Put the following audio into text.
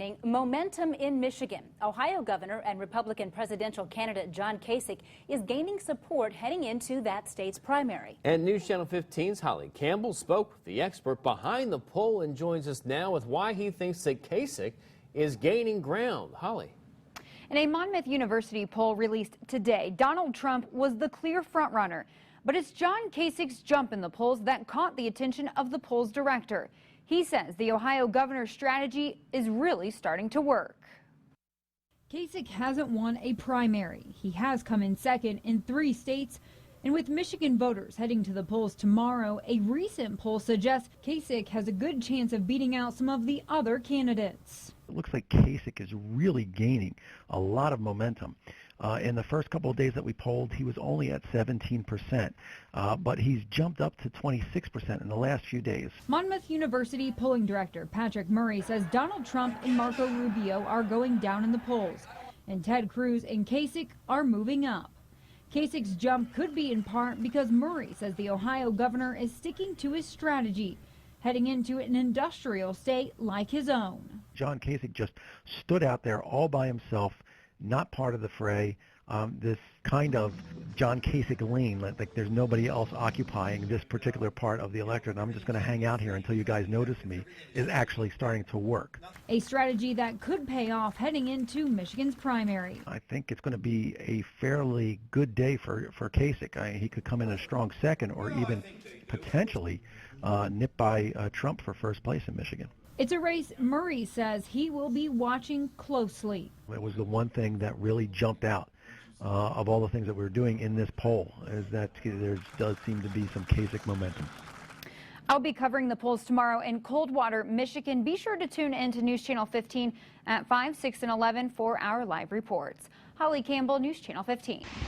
morning, momentum in Michigan. Ohio Governor and Republican presidential candidate John Kasich is gaining support heading into that state's primary. And News Channel 15's Holly Campbell spoke with the expert behind the poll and joins us now with why he thinks that Kasich is gaining ground. Holly. In a Monmouth University poll released today, Donald Trump was the clear frontrunner. But it's John Kasich's jump in the polls that caught the attention of the polls director. He says the Ohio governor's strategy is really starting to work. Kasich hasn't won a primary. He has come in second in 3 states. And with Michigan voters heading to the polls tomorrow, a recent poll suggests Kasich has a good chance of beating out some of the other candidates. It looks like Kasich is really gaining a lot of momentum. In the first couple of days that we polled, he was only at 17%, but he's jumped up to 26% in the last few days. Monmouth University polling director Patrick Murray says Donald Trump and Marco Rubio are going down in the polls, and Ted Cruz and Kasich are moving up. Kasich's jump could be in part because Murray says the Ohio governor is sticking to his strategy, heading into an industrial state like his own. John Kasich just stood out there all by himself, not part of the fray. This kind of John Kasich lane, like there's nobody else occupying this particular part of the electorate, and I'm just going to hang out here until you guys notice me, is actually starting to work. A strategy that could pay off heading into Michigan's primary. I think it's going to be a fairly good day for Kasich. He could come in a strong second or even potentially nip by Trump for first place in Michigan. It's a race Murray says he will be watching closely. It was the one thing that really jumped out of all the things that we're doing in this poll, is that there does seem to be some Kasich momentum. I'll be covering the polls tomorrow in Coldwater, Michigan. Be sure to tune in to News Channel 15 at 5, 6, and 11 for our live reports. Holly Campbell, News Channel 15.